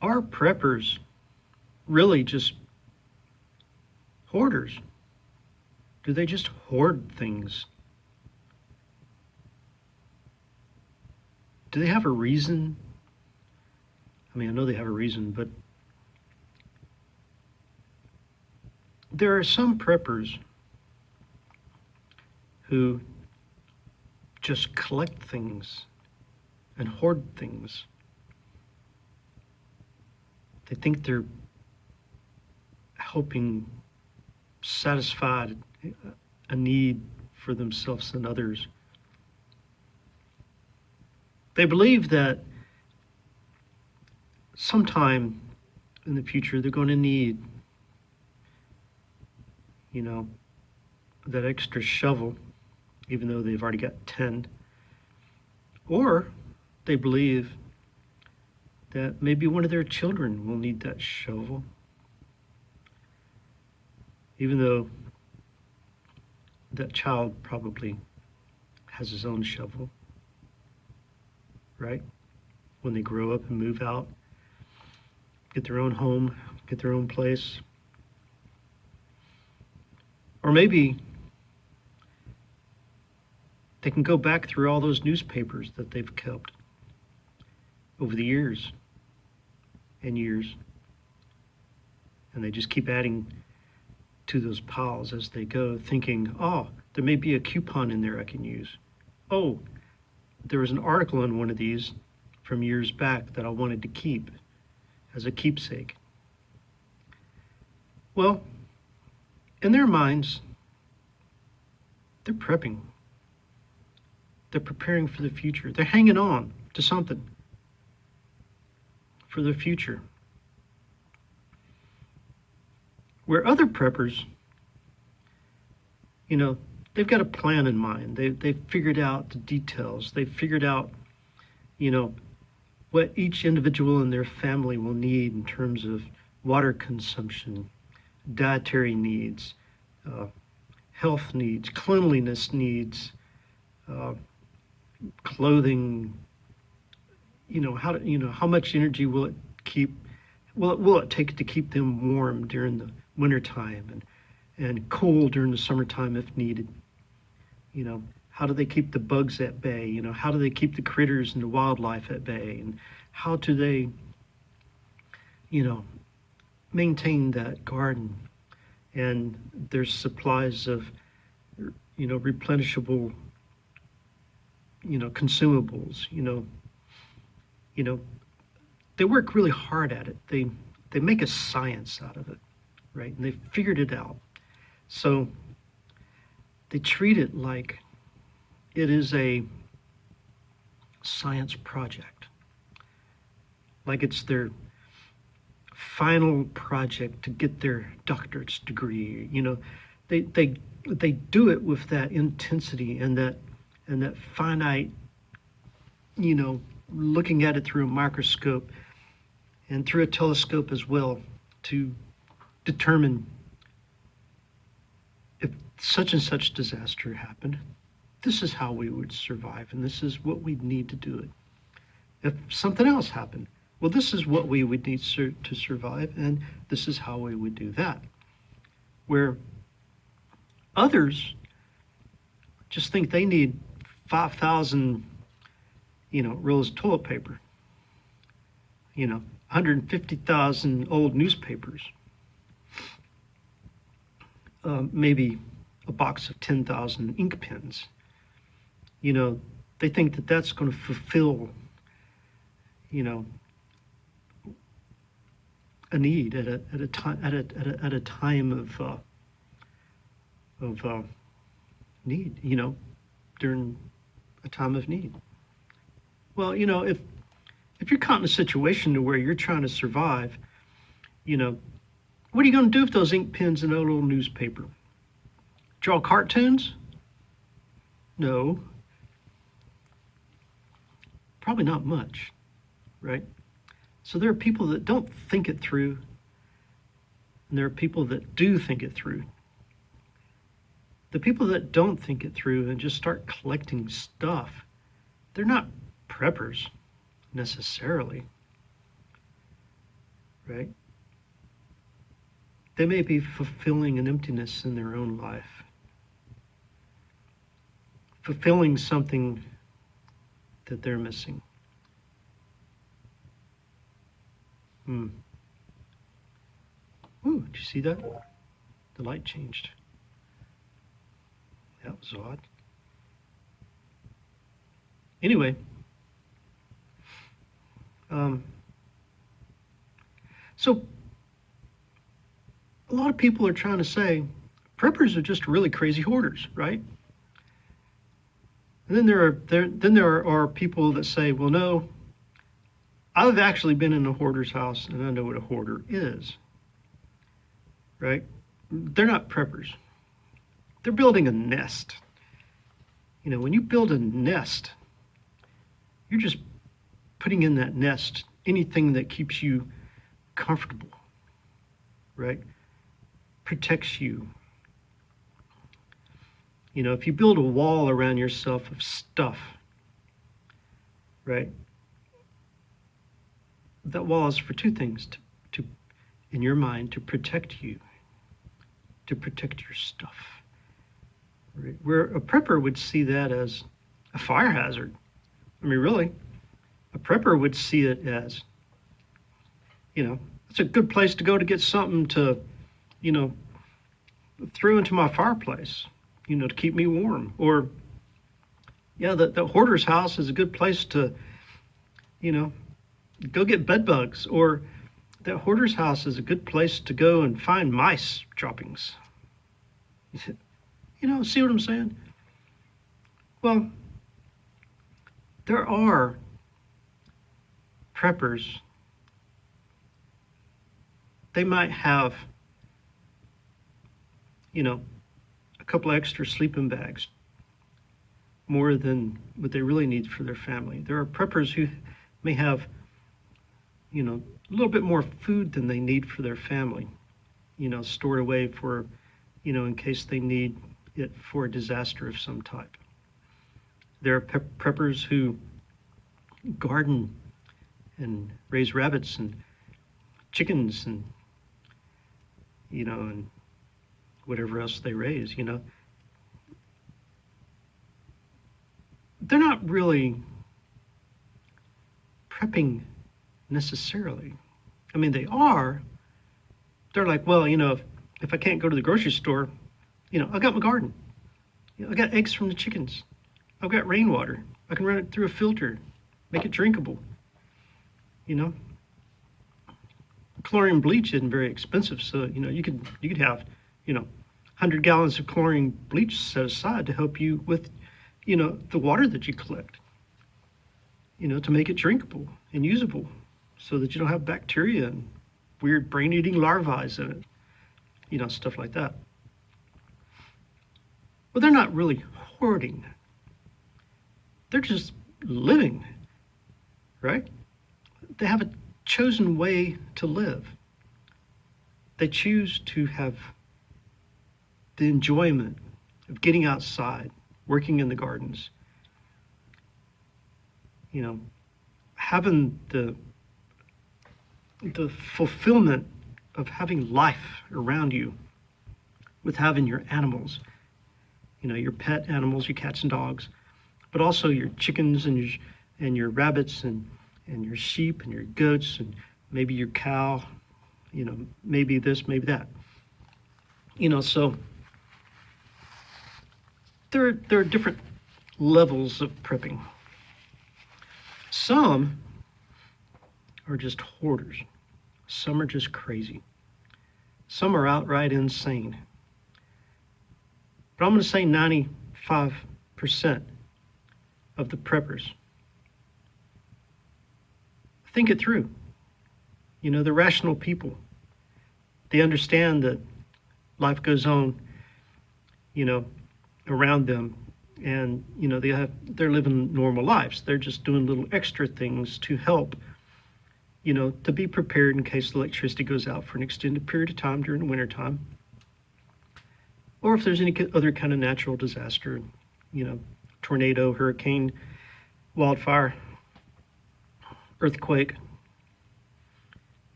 Are preppers really just hoarders? Do they just hoard things? Do they have a reason? I mean, I know they have a reason, but there are some preppers who just collect things and hoard things. They think they're helping satisfy a need for themselves and others. They believe that sometime in the future they're going to need, you know, that extra shovel, even though they've already got 10. Or they believe that maybe one of their children will need that shovel, even though that child probably has his own shovel, right? When they grow up and move out, get their own home, get their own place. Or maybe they can go back through all those newspapers that they've kept over the years and years, and they just keep adding to those piles as they go, thinking, oh, there may be a coupon in there I can use. Oh, there was an article in one of these from years back that I wanted to keep as a keepsake. Well, in their minds, they're prepping. They're preparing for the future. They're hanging on to something for the future. Where other preppers, they've got a plan in mind. They've figured out the details. They've figured out, what each individual in their family will need in terms of water consumption, dietary needs, health needs, cleanliness needs, clothing. How much energy will it take to keep them warm during the wintertime and cool during the summertime if needed? How do they keep the bugs at bay? How do they keep the critters and the wildlife at bay? And how do they, maintain that garden and their supplies of, replenishable, consumables, they work really hard at it. They make a science out of it, right? And they figured it out. So they treat it like it is a science project, like it's their final project to get their doctorate's degree. They do it with that intensity and that finite, looking at it through a microscope and through a telescope as well to determine if such and such disaster happened, this is how we would survive, and this is what we'd need to do it. If something else happened, well, this is what we would need to survive, and this is how we would do that. Where others just think they need 5,000, rolls of toilet paper, 150,000 old newspapers, maybe a box of 10,000 ink pens. They think that that's going to fulfill, a need at a time of need, during a time of need. Well, if you're caught in a situation to where you're trying to survive, what are you going to do with those ink pens and that little newspaper? Draw cartoons? No. Probably not much, right? So there are people that don't think it through, and there are people that do think it through. The people that don't think it through and just start collecting stuff, they're not preppers necessarily. right? They may be fulfilling an emptiness in their own life, fulfilling something that they're missing. Ooh, did you see that? The light changed. That was odd. Anyway, so a lot of people are trying to say preppers are just really crazy hoarders, right? And then there are people that say, well, no, I've actually been in a hoarder's house and I know what a hoarder is, right? They're not preppers. They're building a nest. You know, when you build a nest, you're just putting in that nest anything that keeps you comfortable, right? Protects you. You know, if you build a wall around yourself of stuff, right? That wall is for two things, to in your mind, to protect you, to protect your stuff. Right? Where a prepper would see that as a fire hazard. I mean, really, a prepper would see it as, you know, it's a good place to go to get something to, you know, throw into my fireplace, you know, to keep me warm. Or, yeah, the hoarder's house is a good place to, you know, go get bed bugs. Or that hoarder's house is a good place to go and find mice droppings. You know, see what I'm saying? Well, there are preppers. They might have, you know, a couple extra sleeping bags, more than what they really need for their family. There are preppers who may have, you know, a little bit more food than they need for their family, you know, stored away for, you know, in case they need it for a disaster of some type. There are preppers who garden and raise rabbits and chickens and, you know, and whatever else they raise, you know. They're not really prepping necessarily. I mean, they are. They're like, well, you know, if I can't go to the grocery store, you know, I got my garden. You know, I got eggs from the chickens. I've got rainwater. I can run it through a filter, make it drinkable. You know, chlorine bleach isn't very expensive, so you know you could have, you know, 100 gallons of chlorine bleach set aside to help you with, you know, the water that you collect. You know, to make it drinkable and usable, so that you don't have bacteria and weird brain-eating larvae in it. You know, stuff like that. Well, they're not really hoarding. They're just living, right? They have a chosen way to live. They choose to have the enjoyment of getting outside, working in the gardens, you know, having the fulfillment of having life around you with having your animals, you know, your pet animals, your cats and dogs, but also your chickens and your rabbits and your sheep and your goats and maybe your cow, you know, maybe this, maybe that. You know, so there are different levels of prepping. Some are just hoarders. Some are just crazy. Some are outright insane. But I'm going to say 95% of the preppers think it through. You know, they're rational people. They understand that life goes on, you know, around them, and you know they're living normal lives. They're just doing little extra things to help, you know, to be prepared in case the electricity goes out for an extended period of time during the wintertime, or if there's any other kind of natural disaster, you know, tornado, hurricane, wildfire, earthquake.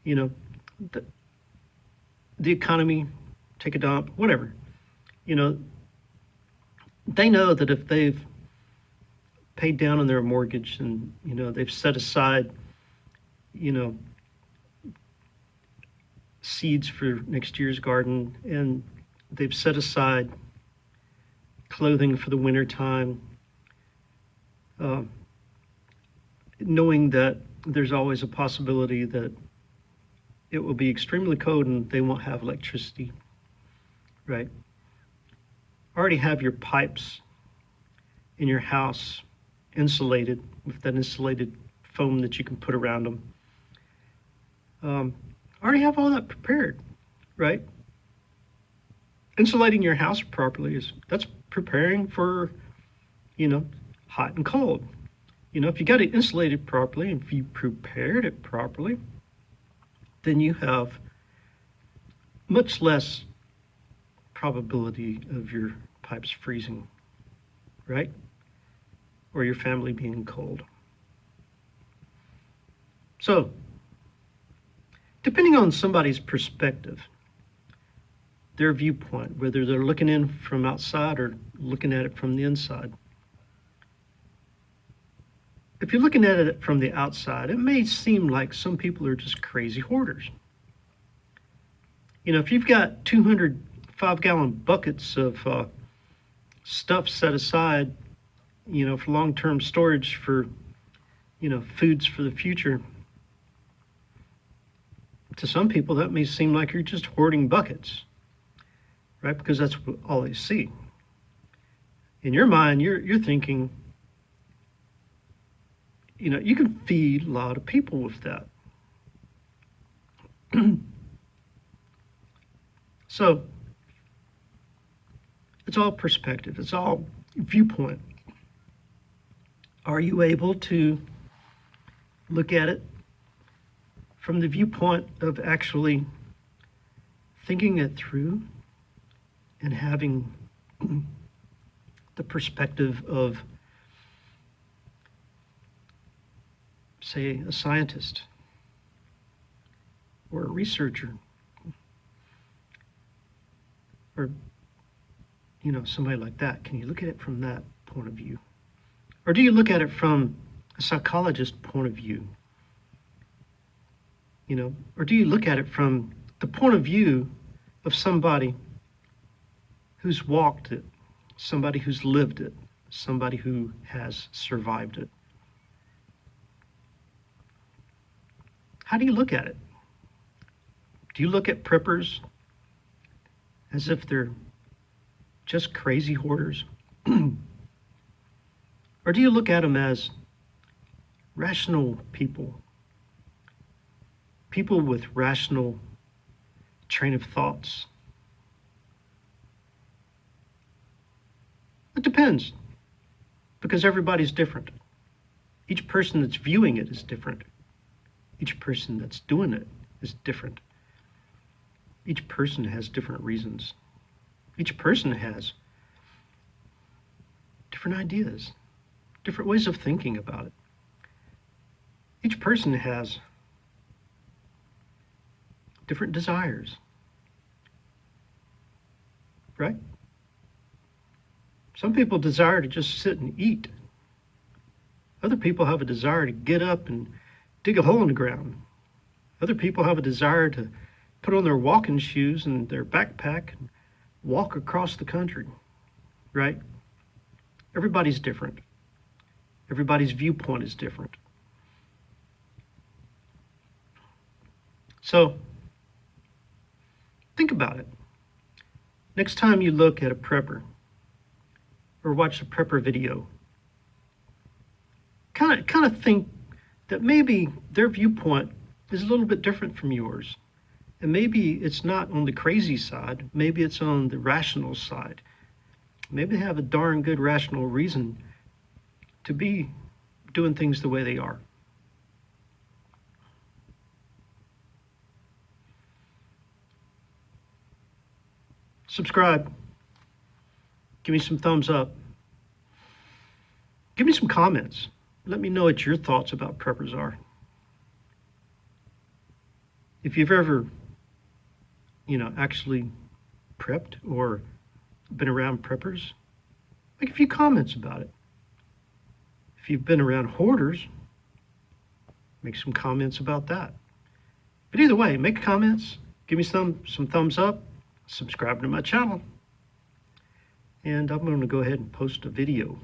You know, the, the economy take a dump, whatever. You know, they know that if they've paid down on their mortgage and, you know, they've set aside, you know, seeds for next year's garden, and they've set aside clothing for the winter time, uh, knowing that there's always a possibility that it will be extremely cold and they won't have electricity, right? Already have your pipes in your house insulated with that insulated foam that you can put around them. Already have all that prepared, right? Insulating your house properly that's preparing for, you know, hot and cold. You know, if you got it insulated properly, and if you prepared it properly, then you have much less probability of your pipes freezing, right? Or your family being cold. So, depending on somebody's perspective, their viewpoint, whether they're looking in from outside or looking at it from the inside. If you're looking at it from the outside, it may seem like some people are just crazy hoarders. You know, if you've got 200 5-gallon buckets of stuff set aside, you know, for long-term storage for, you know, foods for the future, to some people that may seem like you're just hoarding buckets, right? Because that's all they see. In your mind, you're thinking, you know, you can feed a lot of people with that. So it's all perspective. It's all viewpoint. Are you able to look at it from the viewpoint of actually thinking it through and having the perspective of, say, a scientist or a researcher or, you know, somebody like that? Can you look at it from that point of view? Or do you look at it from a psychologist's point of view? You know, or do you look at it from the point of view of somebody who's walked it, somebody who's lived it, somebody who has survived it? How do you look at it? Do you look at preppers as if they're just crazy hoarders? Or do you look at them as rational people? People with rational train of thoughts? It depends, because everybody's different. Each person that's viewing it is different. Each person that's doing it is different. Each person has different reasons. Each person has different ideas, different ways of thinking about it. Each person has different desires, right? Some people desire to just sit and eat. Other people have a desire to get up and dig a hole in the ground. Other people have a desire to put on their walking shoes and their backpack and walk across the country, right? Everybody's different. Everybody's viewpoint is different. So, think about it. Next time you look at a prepper or watch a prepper video, kind of think that maybe their viewpoint is a little bit different from yours. And maybe it's not on the crazy side, maybe it's on the rational side. Maybe they have a darn good rational reason to be doing things the way they are. Subscribe. Give me some thumbs up. Give me some comments. Let me know what your thoughts about preppers are. if you've ever, actually prepped or been around preppers, make a few comments about it. If you've been around hoarders, make some comments about that. But either way, make comments, give me some thumbs up, subscribe to my channel, and I'm going to go ahead and post a video.